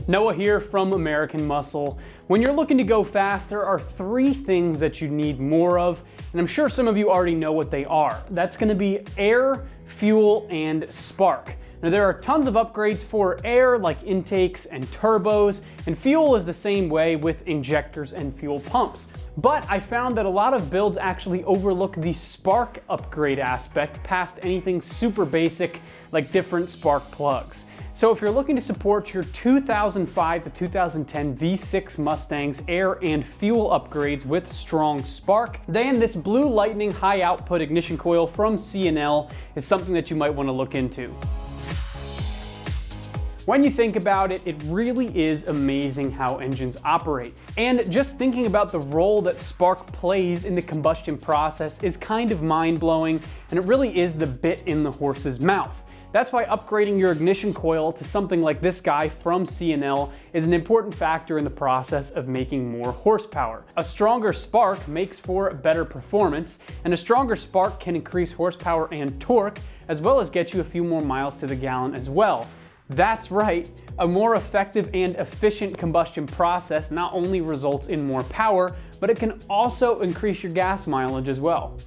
Noah here from American Muscle. When you're looking to go fast, there are three things that you need more of, and I'm sure some of you already know what they are. That's going to be air, fuel, and spark. Now there are tons of upgrades for air, like intakes and turbos, and fuel is the same way with injectors and fuel pumps. But I found that a lot of builds actually overlook the spark upgrade aspect past anything super basic like different spark plugs. So if you're looking to support your 2005 to 2010 V6 Mustang's air and fuel upgrades with strong spark, then this Blue Lightning high output ignition coil from C&L is something that you might want to look into. When you think about it, it really is amazing how engines operate. And just thinking about the role that spark plays in the combustion process is kind of mind-blowing, and it really is the bit in the horse's mouth. That's why upgrading your ignition coil to something like this guy from C&L is an important factor in the process of making more horsepower. A stronger spark makes for better performance, and a stronger spark can increase horsepower and torque, as well as get you a few more miles to the gallon as well. That's right, a more effective and efficient combustion process not only results in more power, but it can also increase your gas mileage as well.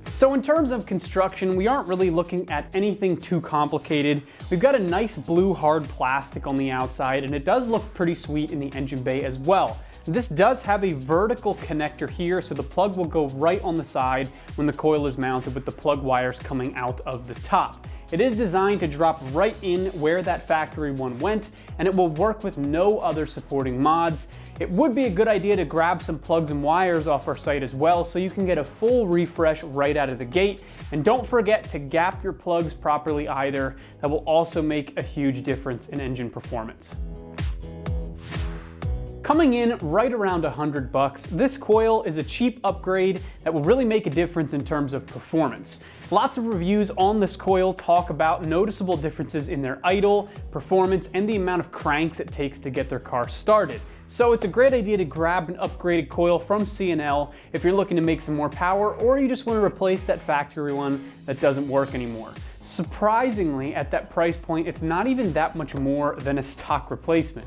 So in terms of construction, we aren't really looking at anything too complicated. We've got a nice blue hard plastic on the outside, and it does look pretty sweet in the engine bay as well. This does have a vertical connector here, so the plug will go right on the side when the coil is mounted with the plug wires coming out of the top. It is designed to drop right in where that factory one went, and it will work with no other supporting mods. It would be a good idea to grab some plugs and wires off our site as well, so you can get a full refresh right out of the gate. And don't forget to gap your plugs properly either. That will also make a huge difference in engine performance. Coming in right around $100, this coil is a cheap upgrade that will really make a difference in terms of performance. Lots of reviews on this coil talk about noticeable differences in their idle, performance, and the amount of cranks it takes to get their car started. So it's a great idea to grab an upgraded coil from C&L if you're looking to make some more power, or you just want to replace that factory one that doesn't work anymore. Surprisingly, at that price point, it's not even that much more than a stock replacement.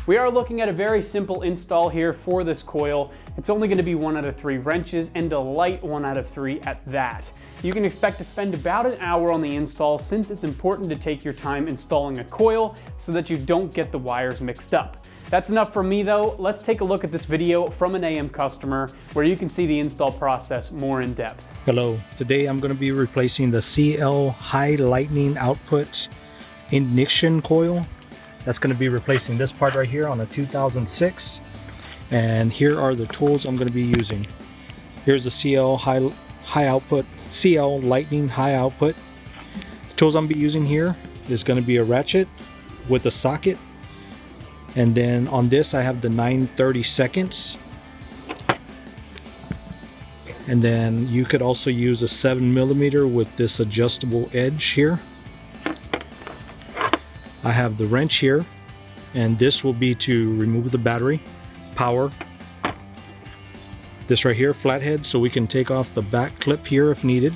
We are looking at a very simple install here for this coil. It's only going to be 1 out of 3 wrenches and a light 1 out of 3 at that. You can expect to spend about an hour on the install, since it's important to take your time installing a coil so that you don't get the wires mixed up. That's enough from me though. Let's take a look at this video from an AM customer where you can see the install process more in depth. Hello, today I'm going to be replacing the CL High Lightning Output ignition coil. That's going to be replacing this part right here on a 2006, and here are the tools I'm going to be using. Here's the CL Lightning High Output. The tools I'm going to be using here is going to be a ratchet with a socket, and then on this I have the 9/32, and then you could also use a 7mm with this adjustable edge here. I have the wrench here, and this will be to remove the battery, power. This right here, flathead, so we can take off the back clip here if needed.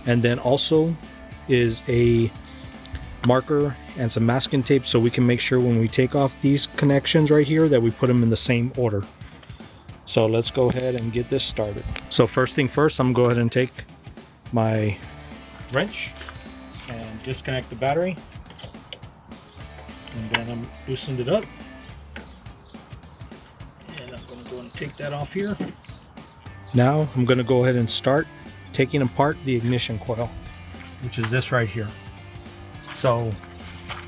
And then also is a marker and some masking tape, so we can make sure when we take off these connections right here that we put them in the same order. So let's go ahead and get this started. So first thing first, I'm gonna go ahead and take my wrench and disconnect the battery. And then I'm loosened it up, and I'm going to go and take that off here. Now I'm going to go ahead and start taking apart the ignition coil, which is this right here. So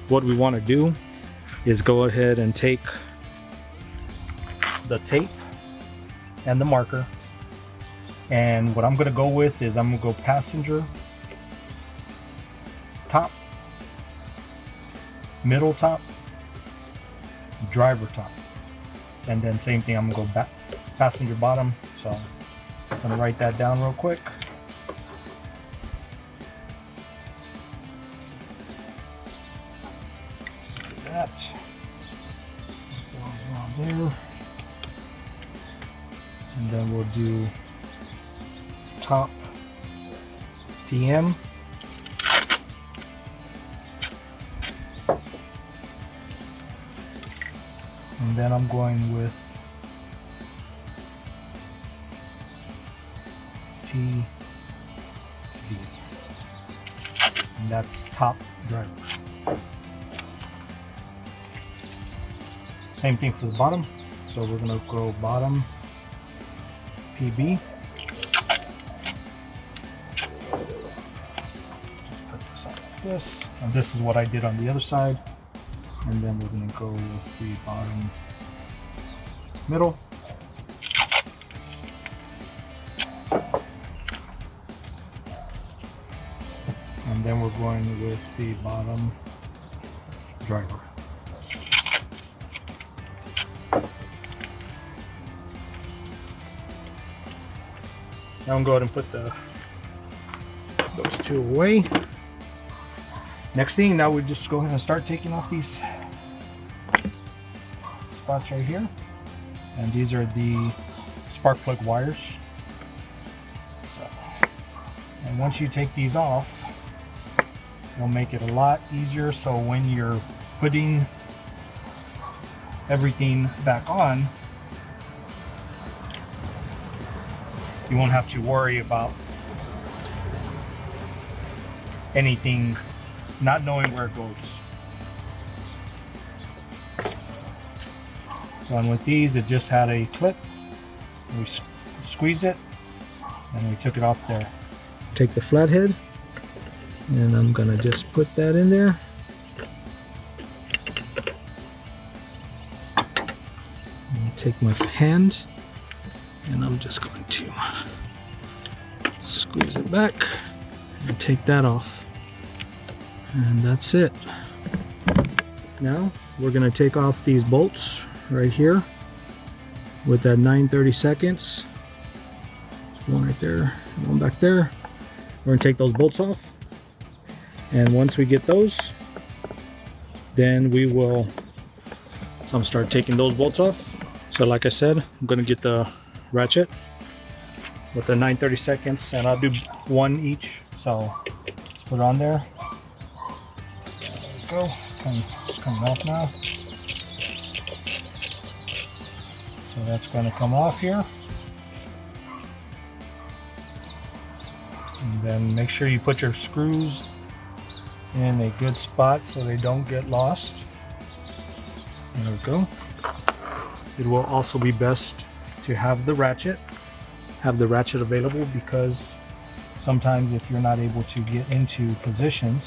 what we want to do is go ahead and take the tape and the marker, and what I'm going to go with is I'm going to go passenger top, middle top, driver top, and then same thing, I'm gonna go back passenger bottom. So I'm gonna write that down real quick. Do that around there, and then we'll do top TM, And then I'm going with TD. And that's top driver. Same thing for the bottom. So we're going to go bottom PB. Just put this on like this. And this is what I did on the other side. And then we're going to go with the bottom middle. And then we're going with the bottom driver. Now I'm going to go ahead and put those two away. Next thing, now we just go ahead and start taking off these spots right here. And these are the spark plug wires. And once you take these off, it'll make it a lot easier, so when you're putting everything back on, you won't have to worry about anything not knowing where it goes. So, and with these, it just had a clip. We squeezed it and we took it off there. Take the flathead, and I'm gonna just put that in there. Take my hand, and I'm just going to squeeze it back and take that off. And that's it. Now we're gonna take off these bolts right here with that 9/32. One right there, one back there. We're gonna take those bolts off, and once we get those, then we will start taking those bolts off. So like I said, I'm gonna get the ratchet with the 9/32, and I'll do one each. So let's put it on there. There we go. It's coming off now. So that's gonna come off here. And then make sure you put your screws in a good spot so they don't get lost. There we go. It will also be best to have the ratchet available, because sometimes if you're not able to get into positions,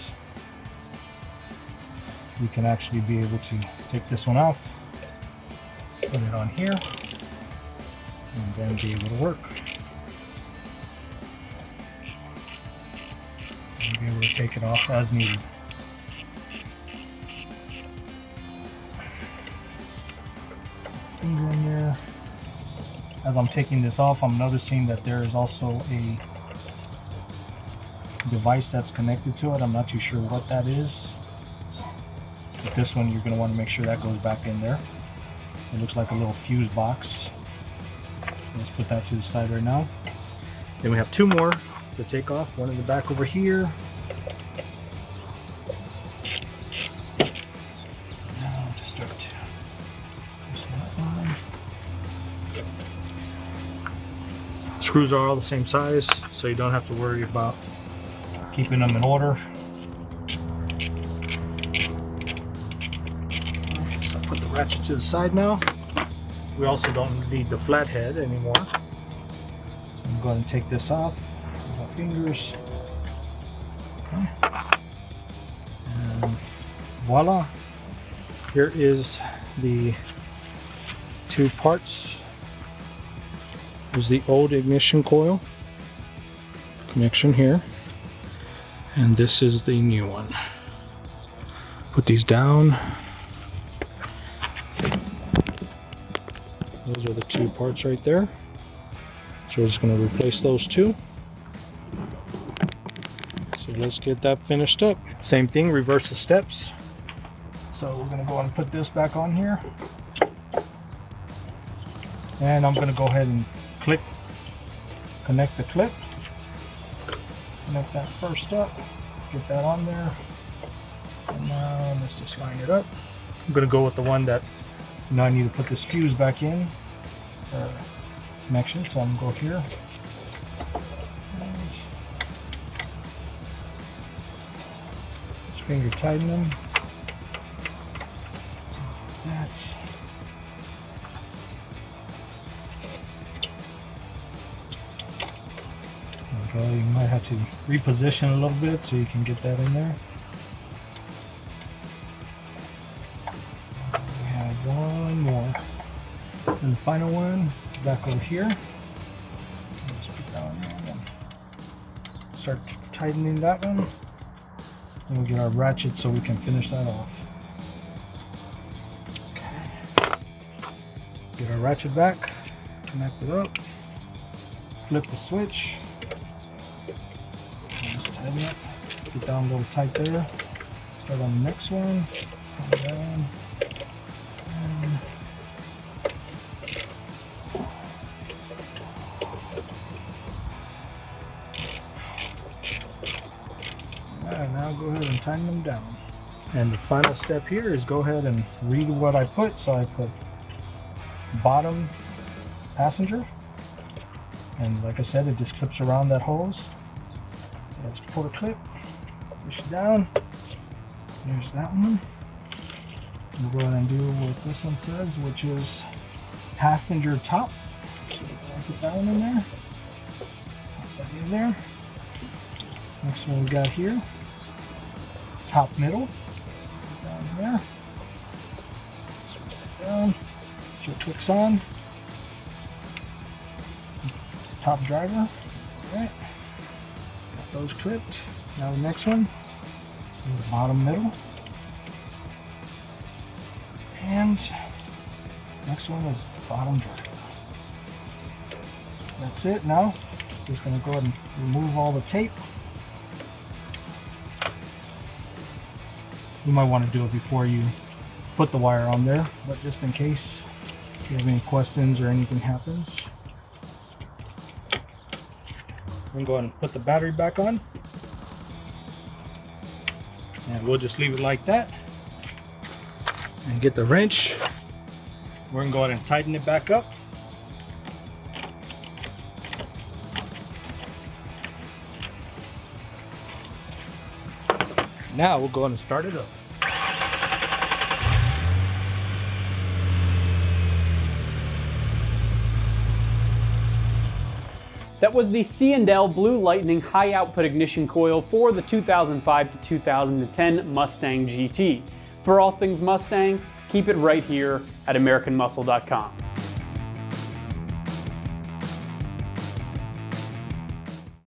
you can actually be able to take this one off, put it on here, and then be able to work. And be able to take it off as needed. In there. As I'm taking this off, I'm noticing that there is also a device that's connected to it. I'm not too sure what that is. But this one, you're going to want to make sure that goes back in there. It looks like a little fuse box. Let's put that to the side right now. Then we have two more to take off. One in the back over here. So now I'll just start pushing that on. Screws are all the same size, so you don't have to worry about keeping them in order. So I'll put the ratchet to the side now. We also don't need the flathead anymore. So I'm going to take this off with my fingers. Okay. And voila. Here is the two parts. There's the old ignition coil connection here, and this is the new one. Put these down. Those are the two parts right there. So we're just going to replace those two. So let's get that finished up. Same thing, reverse the steps. So we're going to go and put this back on here. And I'm going to go ahead and connect the clip. Connect that first up. Get that on there. And now let's just line it up. I'm going to go with the one that Now I need to put this fuse back in connection, so I'm gonna go here. Just finger tighten them. That. There we go. You might have to reposition a little bit so you can get that in there. We have one more. And the final one, back over here. Let's put that one there. Start tightening that one. And we'll get our ratchet so we can finish that off. Okay. Get our ratchet back, connect it up, flip the switch. Just tighten it, get down a little tight there. Start on the next one. Down. Alright, now go ahead and tighten them down. And the final step here is go ahead and read what I put. So I put bottom passenger, and like I said, it just clips around that hose. So let's pull the clip, push it down. There's that one. We'll go ahead and do what this one says, which is passenger top. So I'll put that one in there. Put that in there. Next one we got here, top middle. Put down there. Switch that down. It clicks on. Top driver. Alright. Got those clipped. Now the next one is the bottom middle. And next one is bottom driver. That's it. Now just going to go ahead and remove all the tape. You might want to do it before you put the wire on there, but just in case if you have any questions or anything happens. We're going to go ahead and put the battery back on. And we'll just leave it like that. And get the wrench. We're going to go ahead and tighten it back up. Now we'll go ahead and start it up. That was the C&L Blue Lightning high output ignition coil for the 2005 to 2010 Mustang GT. For all things Mustang, keep it right here at AmericanMuscle.com.